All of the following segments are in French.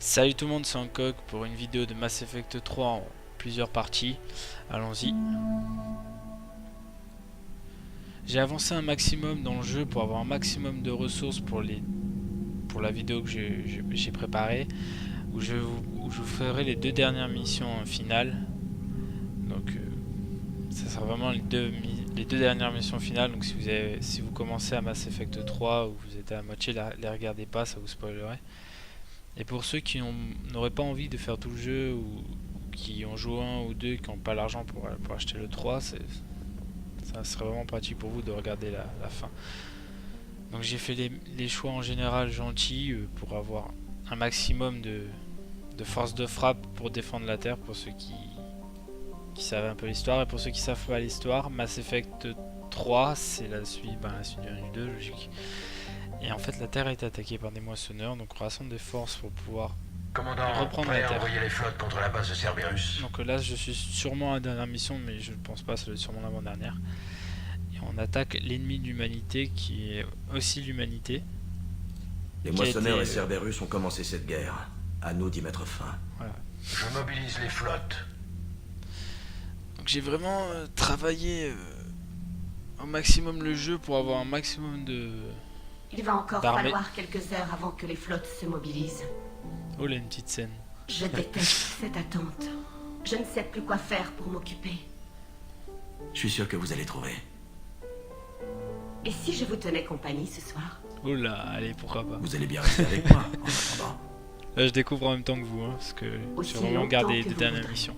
Salut tout le monde, c'est Hancock pour une vidéo de Mass Effect 3 en plusieurs parties. Allons-y. J'ai avancé un maximum dans le jeu pour avoir un maximum de ressources pour la vidéo que j'ai préparée, où je vous ferai les deux dernières missions finales. Donc ça sera vraiment les deux dernières missions finales. Donc si vous commencez à Mass Effect 3 ou vous êtes à la moitié, les regardez pas, ça vous spoilerait. Et pour ceux qui n'auraient pas envie de faire tout le jeu ou qui ont joué un ou deux, qui n'ont pas l'argent pour acheter le 3, ça serait vraiment pratique pour vous de regarder la fin. Donc j'ai fait les choix en général gentils pour avoir un maximum de force de frappe pour défendre la Terre, pour ceux qui savent un peu l'histoire. Et pour ceux qui savent pas l'histoire, Mass Effect 3 c'est la suite du 1 et du 2, logique. Et en fait la Terre est attaquée par des moissonneurs, donc on rassemble des forces pour pouvoir reprendre la Terre. Envoyer les flottes contre la base de Cerberus. Donc là je suis sûrement à la dernière mission, mais je ne pense pas, ça doit être sûrement l'avant-dernière. Et on attaque l'ennemi de l'humanité qui est aussi l'humanité. Les moissonneurs et Cerberus ont commencé cette guerre. À nous d'y mettre fin. Voilà. Je mobilise les flottes. Donc j'ai vraiment travaillé au maximum le jeu pour avoir un maximum de... Il va encore falloir quelques heures avant que les flottes se mobilisent. Oh là, une petite scène. Je déteste cette attente. Je ne sais plus quoi faire pour m'occuper. Je suis sûr que vous allez trouver. Et si je vous tenais compagnie ce soir? Oh là, allez, pourquoi pas. Vous allez bien rester avec moi en attendant. Là je découvre en même temps que vous, parce que j'ai vraiment gardé les deux dernières missions.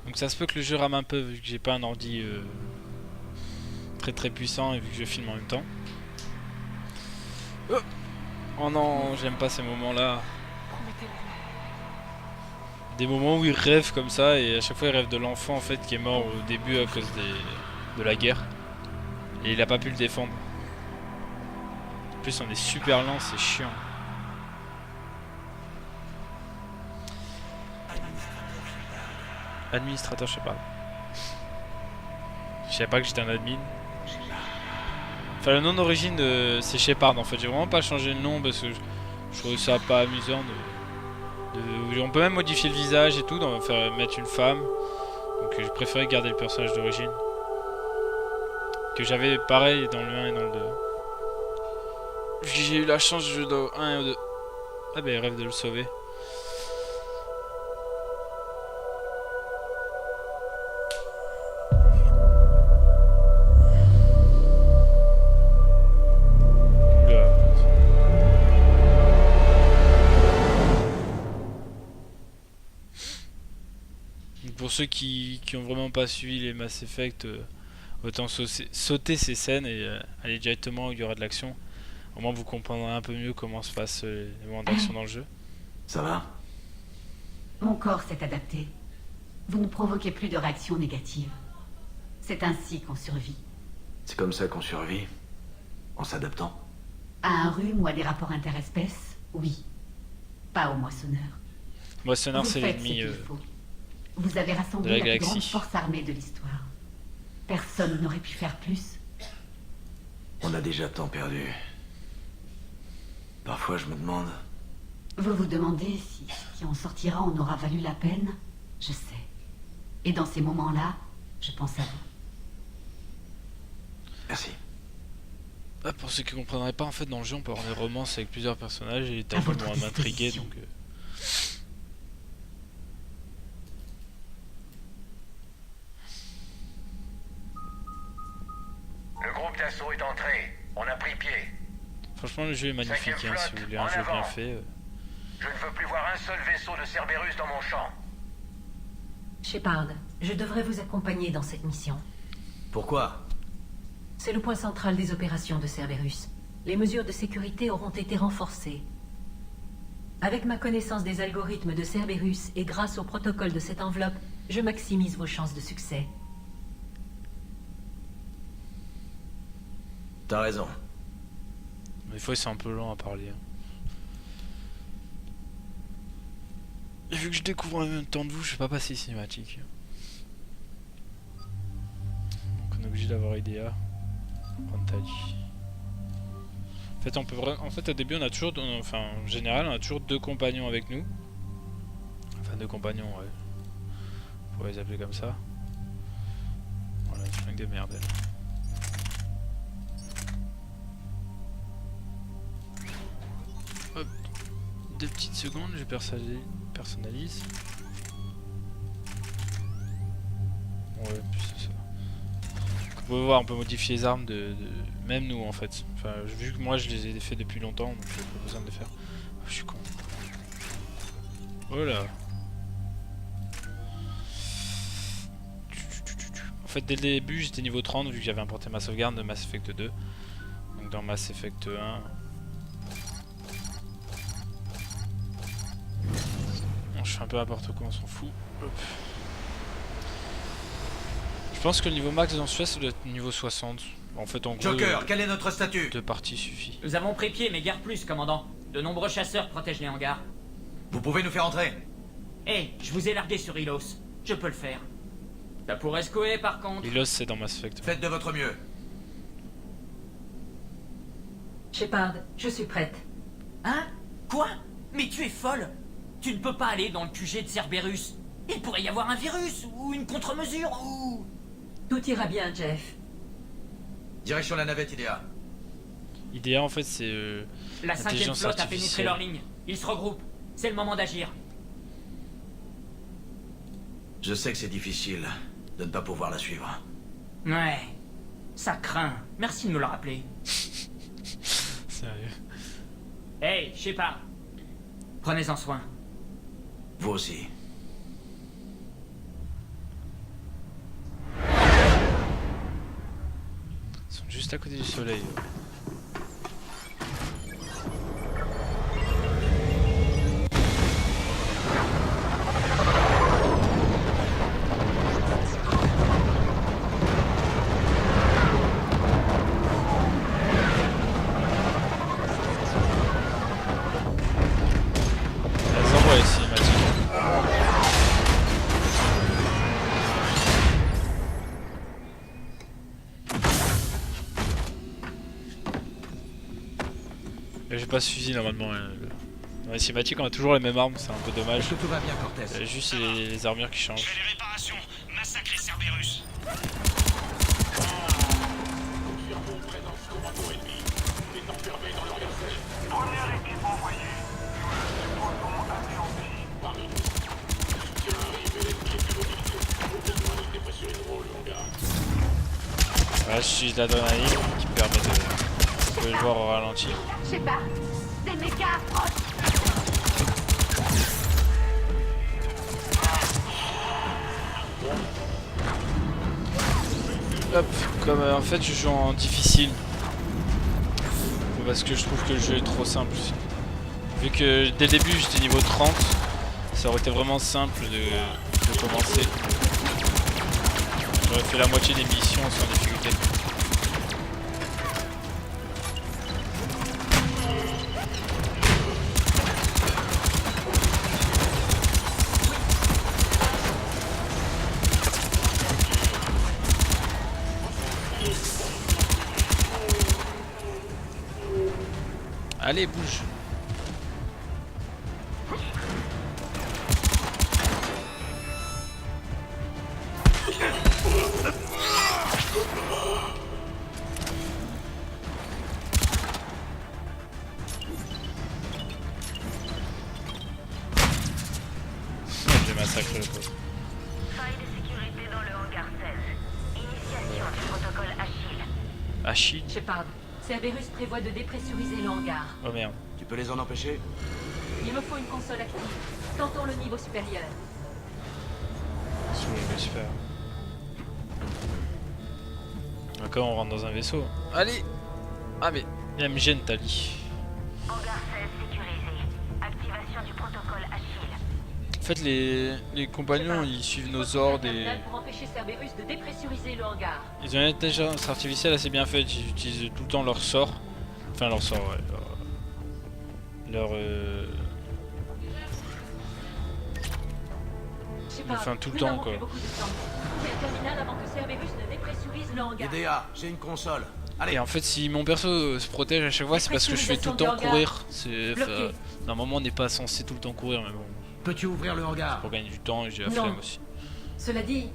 Donc ça se peut que le jeu rame un peu vu que j'ai pas un ordi très puissant et vu que je filme en même temps. Oh non, j'aime pas ces moments là. Des moments où il rêve comme ça et à chaque fois il rêve de l'enfant en fait qui est mort au début à cause de la guerre. Et il a pas pu le défendre. En plus on est super lent, c'est chiant. Administrateur Shepard. Je savais pas que j'étais un admin. Enfin le nom d'origine c'est Shepard en fait. J'ai vraiment pas changé le nom parce que je trouvais ça pas amusant on peut même modifier le visage et tout, mettre une femme. Donc j'ai préféré garder le personnage d'origine. Que j'avais pareil dans le 1 et dans le 2. J'ai eu la chance de jouer dans 1 et 2. Ah bah il rêve de le sauver. Pour ceux qui ont vraiment pas suivi les Mass Effect, autant sauter ces scènes et aller directement où il y aura de l'action. Au moins vous comprendrez un peu mieux comment se passent les moments d'action dans le jeu. Ça va? Mon corps s'est adapté. Vous ne provoquez plus de réactions négatives. C'est ainsi qu'on survit. C'est comme ça qu'on survit? En s'adaptant? À un rhume ou à des rapports interespèces, oui. Pas aux moissonneurs. Moissonneur c'est l'ennemi Vous avez rassemblé de la plus galaxie. grande force armée de l'histoire. Personne n'aurait pu faire plus. On a déjà tant perdu. Parfois je me demande... Vous vous demandez si ce qui en sortira en aura valu la peine? Je sais. Et dans ces moments-là, je pense à vous. Merci. Ah, pour ceux qui comprendraient pas, en fait dans le jeu on peut avoir des romances avec plusieurs personnages et les À tableaux votre vont m'intriguer disposition. donc... Le groupe d'assaut est entré. On a pris pied. Franchement le jeu est magnifique, Cinquième hein, si flotte, vous voulez en un jeu bien avant. fait. Je ne veux plus voir un seul vaisseau de Cerberus dans mon champ. Shepard, je devrais vous accompagner dans cette mission. Pourquoi? C'est le point central des opérations de Cerberus. Les mesures de sécurité auront été renforcées. Avec ma connaissance des algorithmes de Cerberus et grâce au protocole de cette enveloppe, je maximise vos chances de succès. T'as raison. Des fois c'est un peu lent à parler. Et vu que je découvre en même temps de vous, je vais pas passer cinématique. obligé d'avoir Idea. Prendre Tali. En fait, on peut en fait, au début, on a toujours, enfin, en général, on a toujours 2 compagnons avec nous. Enfin, 2 compagnons, ouais. On pourrait les appeler comme ça. Voilà, une flingue de merde, elle. Hop. 2 petites secondes, je personnalise. Ouais, plus c'est ça. Vous pouvez voir, on peut modifier les armes même nous en fait. Enfin, vu que moi je les ai fait depuis longtemps, donc j'ai pas besoin de les faire. Oh, je suis con. Oh là. En fait, dès le début, j'étais niveau 30 vu que j'avais importé ma sauvegarde de Mass Effect 2. Donc dans Mass Effect 1. Bon, je fais un peu n'importe quoi, on s'en fout. Hop. Je pense que le niveau max dans celui-là, ça doit être niveau 60. En fait, en gros, Joker, quel est notre statut? 2 parties suffit. Nous avons pris pied, mais guère plus, commandant. De nombreux chasseurs protègent les hangars. Vous pouvez nous faire entrer? Hé, je vous ai largué sur Ilos. Je peux le faire. Ça pourrait secouer, par contre. Ilos, c'est dans Mass Effect. Faites de votre mieux. Shepard, je suis prête. Hein? Quoi? Mais tu es folle! Tu ne peux pas aller dans le QG de Cerberus. Il pourrait y avoir un virus, ou une contre-mesure, ou... Tout ira bien, Jeff. Direction la navette Idea. Idea, en fait, c'est La 5e l'intelligence flotte a pénétré artificielle. leur ligne. Ils se regroupent. C'est le moment d'agir. Je sais que c'est difficile de ne pas pouvoir la suivre. Ouais. Ça craint. Merci de me le rappeler. Sérieux. Hey, Shepard. Prenez-en soin. Vous aussi. Ils sont juste à côté du soleil. Elles envoient les cinématiques. J'ai pas ce fusil normalement. Dans les cinématiques, on a toujours les mêmes armes, c'est un peu dommage. Est-ce que tout va bien, Cortez? Juste les armures qui Je changent. fais les réparations. Massacrer Cerberus. Première équipe envoyée. Supposons anéanti. Voilà, je suis l'adrénaline qui me permet de le voir au ralenti. Je sais pas. Des mécas approchent. Hop, comme en fait je joue en difficile. Parce que je trouve que le jeu est trop simple. Vu que dès le début j'étais niveau 30, ça aurait été vraiment simple de commencer. J'aurais fait la moitié des missions sans difficulté. Allez, bouge. J'ai massacré le pauvre. Faille de sécurité dans le hangar 16. Initiation du protocole Achille. Achille. Shepard, Cerberus prévoit de dépressuriser le hangar. Oh merde. Tu peux les en empêcher? Il me faut une console active. Tentons le niveau supérieur. Super. D'accord, on rentre dans un vaisseau. Allez. Ah mais il me gêne Tali. Hangar 16 sécurisé. Activation du protocole Achille. En fait les compagnons ils suivent nos ordres et Pour empêcher Cerberus de dépressuriser le hangar. ils ont une intelligence artificielle assez bien faite. Ils utilisent tout le temps leur sort. Enfin leur sort ouais. Shepard, Enfin, tout le nous temps, n'avons quoi. plus beaucoup de temps. Trouver le terminal avant que Cerberus ne dépressurise le hangar. Idea, j'ai une console. Allez. Et en fait, si mon perso se protège à chaque fois, c'est parce que je fais tout le temps courir. Normalement, on n'est pas censé tout le temps courir, mais bon. Peux-tu ouvrir le hangar? Pour gagner du temps, et j'ai la Non. flemme aussi. Cela dit,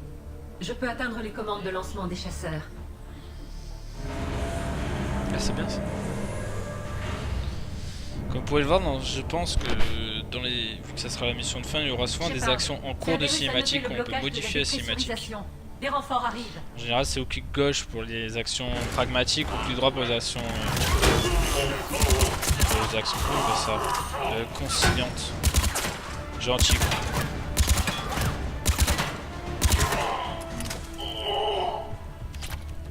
je peux atteindre les commandes de lancement des chasseurs. Ah, c'est bien ça. Comme vous pouvez le voir, je pense que vu que ça sera la mission de fin, il y aura souvent des Shepard, actions en cours de Cerberus a cinématique levé où le on peut blocage de modifier la cinématique. dépressurisation. Des renforts arrivent. En général, c'est au clic gauche pour les actions pragmatiques, ou clic droit pour les actions comment on appelle ça, conciliantes. Gentil.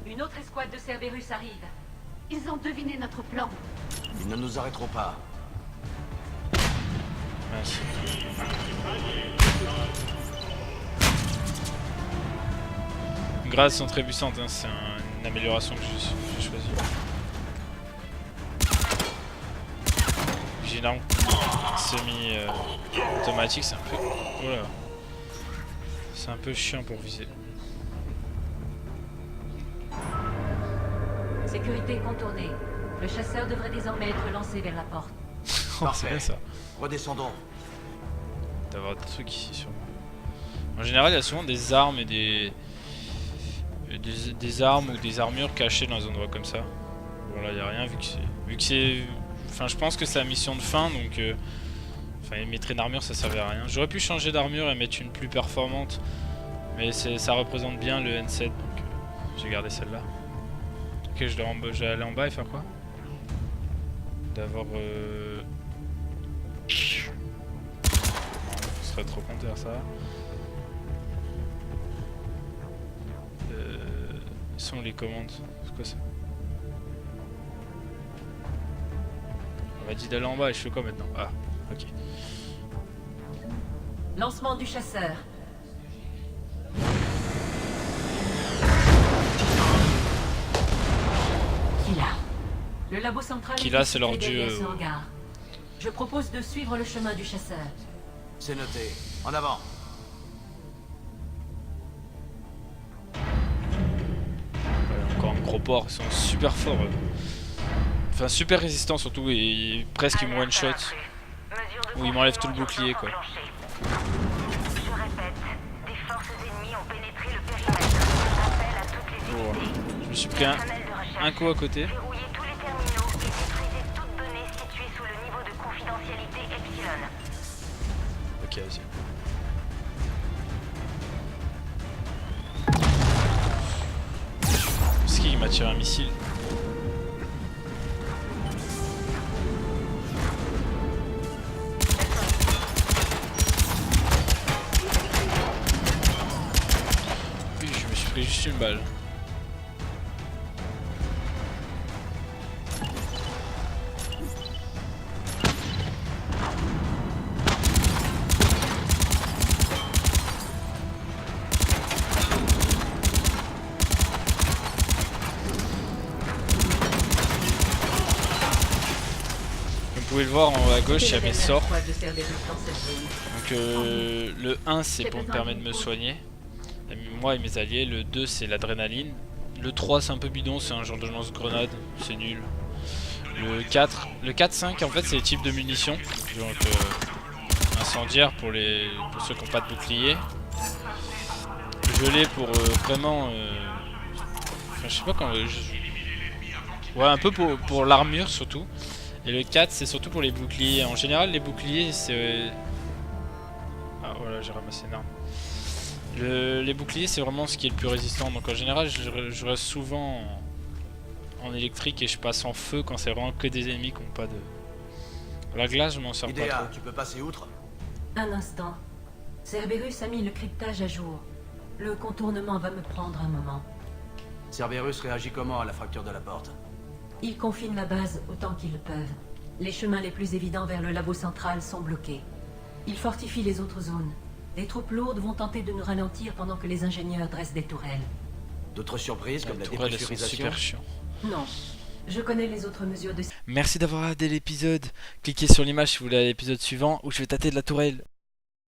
Une autre escouade de Cerberus arrive. Ils ont deviné notre plan. Ils ne nous arrêteront pas. Merci. Grâce sont très puissantes, hein, c'est une amélioration que j'ai choisie. J'ai une arme semi-automatique, c'est un peu... Voilà. C'est un peu chiant pour viser. Sécurité contournée. Le chasseur devrait désormais être lancé vers la porte. Oh, c'est bien ça. Redescendons. D'avoir des trucs ici sur moi. En général, il y a souvent des armes et des armes ou des armures cachées dans des endroits comme ça. Bon là, il n'y a rien vu que c'est... Enfin, je pense que c'est la mission de fin, donc... Enfin, mettre une armure, ça servait à rien. J'aurais pu changer d'armure et mettre une plus performante. Mais ça représente bien le N7, donc j'ai gardé celle-là. Ok, je dois aller en bas et faire quoi? D'avoir... Je serais trop content de faire ça. Sont les commandes. C'est quoi ça? On m'a dit d'aller en bas et je fais quoi maintenant? Ah, ok. Lancement du chasseur. Kila. Le labo central Kila, c'est leur dieu. derrière ce hangar. Je propose de suivre le chemin du chasseur. C'est noté. En avant. Encore un gros porc, ils sont super forts. Enfin, super résistants surtout, et presque ils me one shot. Ou ils m'enlèvent tout le bouclier quoi. Je répète, des forces ennemies ont pénétré le périmètre. Appel à toutes les unités. Je me suis pris un coup à côté. Verrouillez tous les terminaux et détruisez toute donnée située sous le niveau de confidentialité Epsilon. Ok, vas-y. C'est qui m'a tiré un missile? Oui, je me suis pris juste une balle. Vous pouvez le voir en haut à gauche, il y a mes sorts. Donc le 1 c'est pour me permettre de me soigner, moi et mes alliés. Le 2 c'est l'adrénaline. Le 3 c'est un peu bidon, c'est un genre de lance-grenade, c'est nul. Le 4, 5 en fait c'est les types de munitions. Donc incendiaire pour ceux qui n'ont pas de bouclier. Gelé pour vraiment... Enfin je sais pas quand... Ouais, un peu pour l'armure surtout. Et le 4 c'est surtout pour les boucliers. En général les boucliers c'est... Ah voilà, j'ai ramassé une arme. Les boucliers c'est vraiment ce qui est le plus résistant. Donc en général je reste souvent en électrique et je passe en feu quand c'est vraiment que des ennemis qui n'ont pas de... La glace je m'en sers pas trop. Tu peux passer outre? Un instant. Cerberus a mis le cryptage à jour. Le contournement va me prendre un moment. Cerberus réagit comment à la fracture de la porte? Ils confinent la base autant qu'ils le peuvent. Les chemins les plus évidents vers le labo central sont bloqués. Ils fortifient les autres zones. Les troupes lourdes vont tenter de nous ralentir pendant que les ingénieurs dressent des tourelles. D'autres surprises comme la tourelles elles sont dépressurisation? super chiants. Non. Je connais les autres mesures de... Merci d'avoir regardé l'épisode. Cliquez sur l'image si vous voulez l'épisode suivant où je vais tâter de la tourelle.